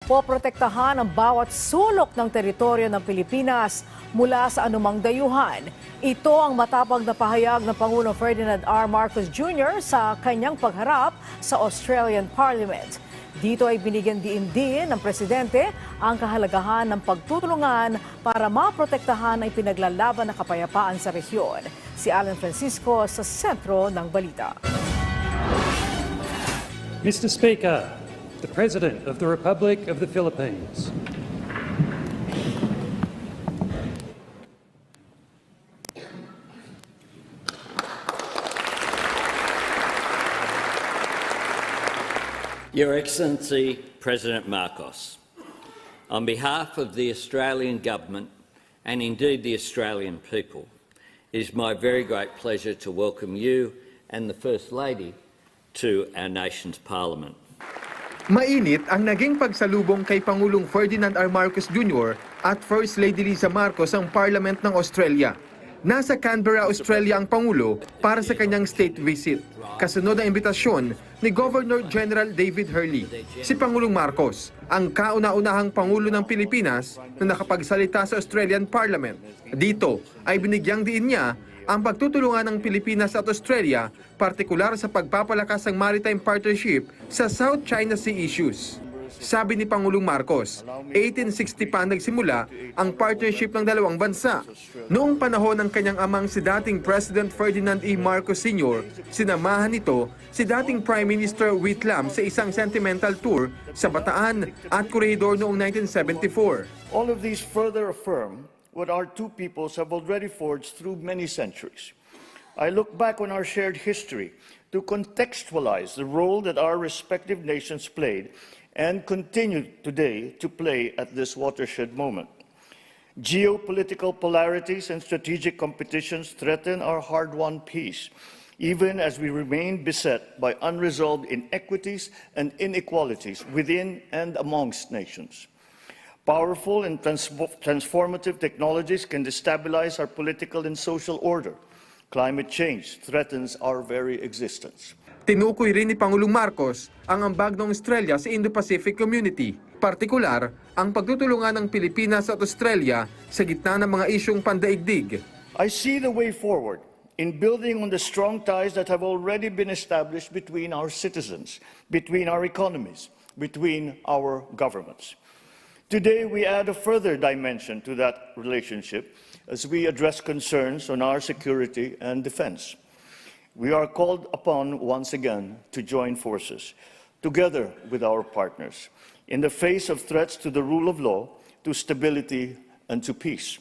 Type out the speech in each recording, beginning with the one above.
poprotektahan ang bawat sulok ng teritoryo ng Pilipinas mula sa anumang dayuhan. Ito ang matapang na pahayag ng Pangulong Ferdinand R. Marcos Jr. sa kanyang pagharap sa Australian Parliament. Dito ay binigyan din ng presidente ang kahalagahan ng pagtutulungan para maprotektahan ang pinaglalaban na kapayapaan sa rehiyon. Si Alan Francisco sa Sentro ng Balita. Mr. Speaker, the President of the Republic of the Philippines. Your Excellency, President Marcos, on behalf of the Australian Government and indeed the Australian people, it is my very great pleasure to welcome you and the First Lady to our nation's Parliament. Mainit ang naging pagsalubong kay Pangulong Ferdinand R. Marcos Jr. at First Lady Liza Marcos ang Parliament ng Australia. Nasa Canberra, Australia ang Pangulo para sa kanyang state visit. Kasunod ang imbitasyon ni Governor General David Hurley. Si Pangulong Marcos, ang kauna-unahang Pangulo ng Pilipinas na nakapagsalita sa Australian Parliament. Dito ay binigyang diin niya ang pagtutulungan ng Pilipinas at Australia, partikular sa pagpapalakas ng maritime partnership sa South China Sea issues. Sabi ni Pangulong Marcos, 1860 pa nagsimula ang partnership ng dalawang bansa. Noong panahon ng kanyang amang si dating President Ferdinand E. Marcos Sr., sinamahan nito si dating Prime Minister Whit Lam sa isang sentimental tour sa Bataan at Corridor noong 1974. All of these further affirm what our two peoples have already forged through many centuries. I look back on our shared history to contextualize the role that our respective nations played and continue today to play at this watershed moment. Geopolitical polarities and strategic competitions threaten our hard-won peace, even as we remain beset by unresolved inequities and inequalities within and amongst nations. Powerful and transformative technologies can destabilize our political and social order. Climate change threatens our very existence. Tinukoy rin ni Pangulong Marcos ang ambag ng Australia sa Indo-Pacific Community, partikular ang pagtutulungan ng Pilipinas at Australia sa gitna ng mga isyung pandaigdig. I see the way forward in building on the strong ties that have already been established between our citizens, between our economies, between our governments. Today, we add a further dimension to that relationship as we address concerns on our security and defense. We are called upon once again to join forces, together with our partners, in the face of threats to the rule of law, to stability, and to peace.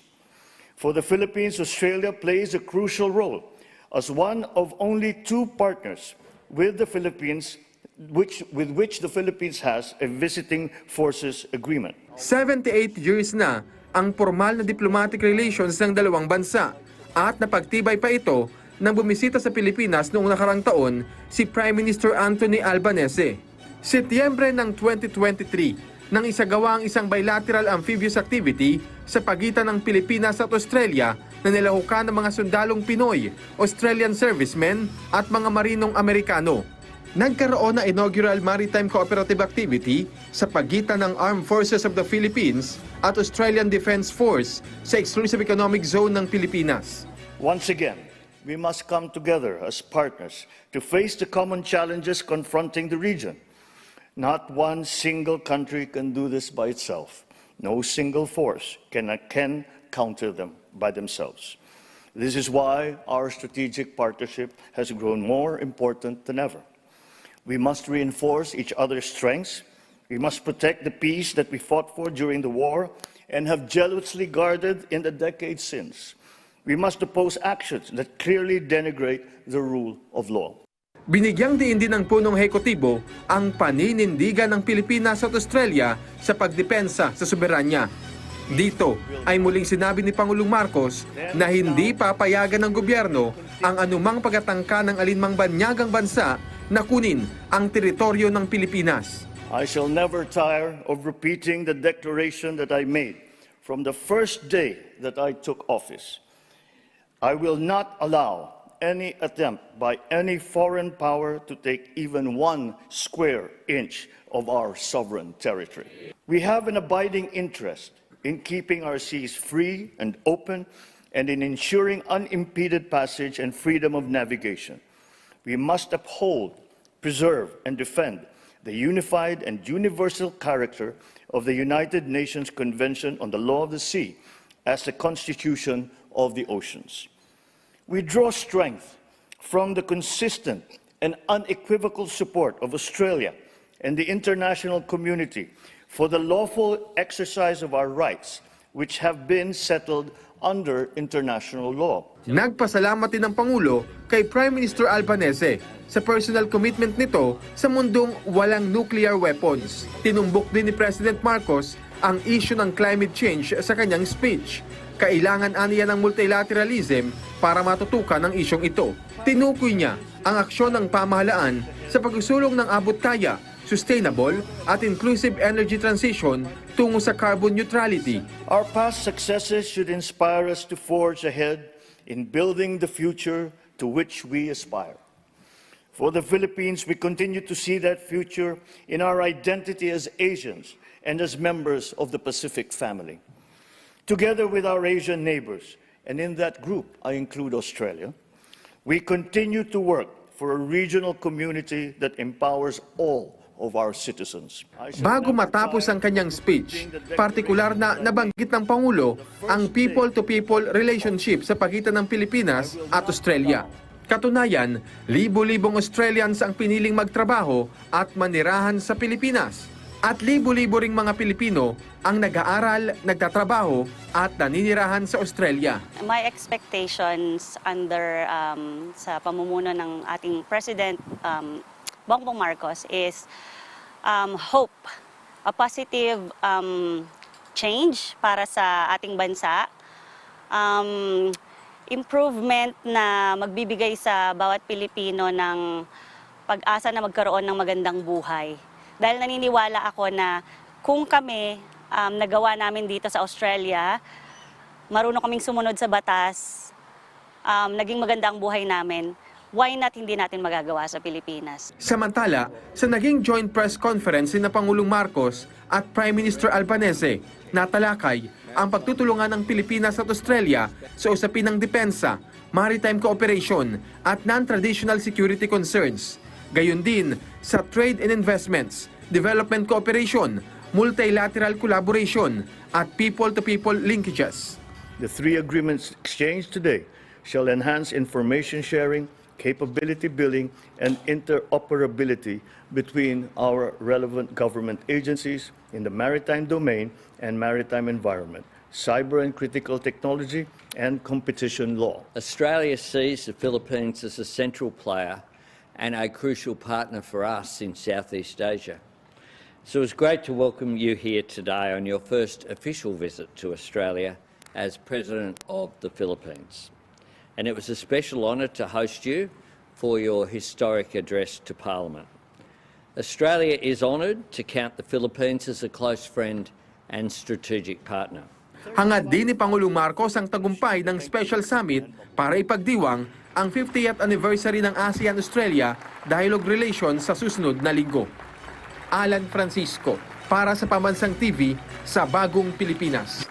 For the Philippines, Australia plays a crucial role as one of only two partners with the Philippines with which the Philippines has a visiting forces agreement. 78 years na ang formal na diplomatic relations ng dalawang bansa at napagtibay pa ito nang bumisita sa Pilipinas noong nakarang taon si Prime Minister Anthony Albanese. Setyembre ng 2023 nang isagawa ang isang bilateral amphibious activity sa pagitan ng Pilipinas at Australia na nilahukan ng mga sundalong Pinoy, Australian servicemen at mga marinong Amerikano. Nagkaroon na inaugural maritime cooperative activity sa pagitan ng Armed Forces of the Philippines at Australian Defence Force sa Exclusive Economic Zone ng Pilipinas. Once again, we must come together as partners to face the common challenges confronting the region. Not one single country can do this by itself. No single force can counter them by themselves. This is why our strategic partnership has grown more important than ever. We must reinforce each other's strengths. We must protect the peace that we fought for during the war and have jealously guarded in the decades since. We must oppose actions that clearly denigrate the rule of law. Binigyang diin din ng punong hekutibo ang paninindigan ng Pilipinas at Australia sa pagdepensa sa soberanya. Dito ay muling sinabi ni Pangulong Marcos na hindi papayagan ng gobyerno ang anumang pagtatangka ng alinmang banyagang bansa na kunin ang teritoryo ng Pilipinas. I shall never tire of repeating the declaration that I made from the first day that I took office. I will not allow any attempt by any foreign power to take even 1 square inch of our sovereign territory. We have an abiding interest in keeping our seas free and open and in ensuring unimpeded passage and freedom of navigation. We must uphold, preserve, and defend the unified and universal character of the United Nations Convention on the Law of the Sea as the Constitution of the Oceans. We draw strength from the consistent and unequivocal support of Australia and the international community for the lawful exercise of our rights, which have been settled under international law. Nagpasalamat din ng Pangulo kay Prime Minister Albanese sa personal commitment nito sa mundong walang nuclear weapons. Tinumbok din ni President Marcos ang issue ng climate change sa kanyang speech. Kailangan aniya ng multilateralism para matutukan ang isyong ito. Tinukoy niya ang aksyon ng pamahalaan sa pagsusulong ng abot-kaya, sustainable at inclusive energy transition tungo sa carbon neutrality. Our past successes should inspire us to forge ahead in building the future to which we aspire. For the Philippines, we continue to see that future in our identity as Asians and as members of the Pacific family. Together with our Asian neighbors, and in that group I include Australia, we continue to work for a regional community that empowers all of our citizens. Bago matapos ang kanyang speech, partikular na nabanggit ng Pangulo ang people-to-people relationship sa pagitan ng Pilipinas at Australia. Katunayan, libo-libong Australians ang piniling magtrabaho at manirahan sa Pilipinas. At libo-libo ring mga Pilipino ang nag-aaral, nagtatrabaho at naninirahan sa Australia. My expectations under sa pamumuno ng ating President Bongbong Marcos is hope, a positive change para sa ating bansa, improvement na magbibigay sa bawat Pilipino ng pag-asa na magkaroon ng magandang buhay. Dahil naniniwala ako na kung kami nagawa namin dito sa Australia, marunong kaming sumunod sa batas, naging maganda ang buhay namin, why not hindi natin magagawa sa Pilipinas? Samantala, sa naging joint press conference ni Pangulong Marcos at Prime Minister Albanese, natalakay ang pagtutulungan ng Pilipinas at Australia sa usapin ng depensa, maritime cooperation at non-traditional security concerns. Gayon din sa trade and investments, development cooperation, multilateral collaboration at people-to-people linkages. The 3 agreements exchanged today shall enhance information sharing, capability building, and interoperability between our relevant government agencies in the maritime domain and maritime environment, cyber and critical technology, and competition law. Australia sees the Philippines as a central player and a crucial partner for us in Southeast Asia. So it's great to welcome you here today on your first official visit to Australia as President of the Philippines. And it was a special honour to host you for your historic address to Parliament. Australia is honoured to count the Philippines as a close friend and strategic partner. Hangad din ni Pangulong Marcos ang tagumpay ng Special Summit para ipagdiwang ang 50th anniversary ng ASEAN-Australia Dialogue Relations sa susunod na linggo. Alan Francisco, para sa Pambansang TV sa Bagong Pilipinas.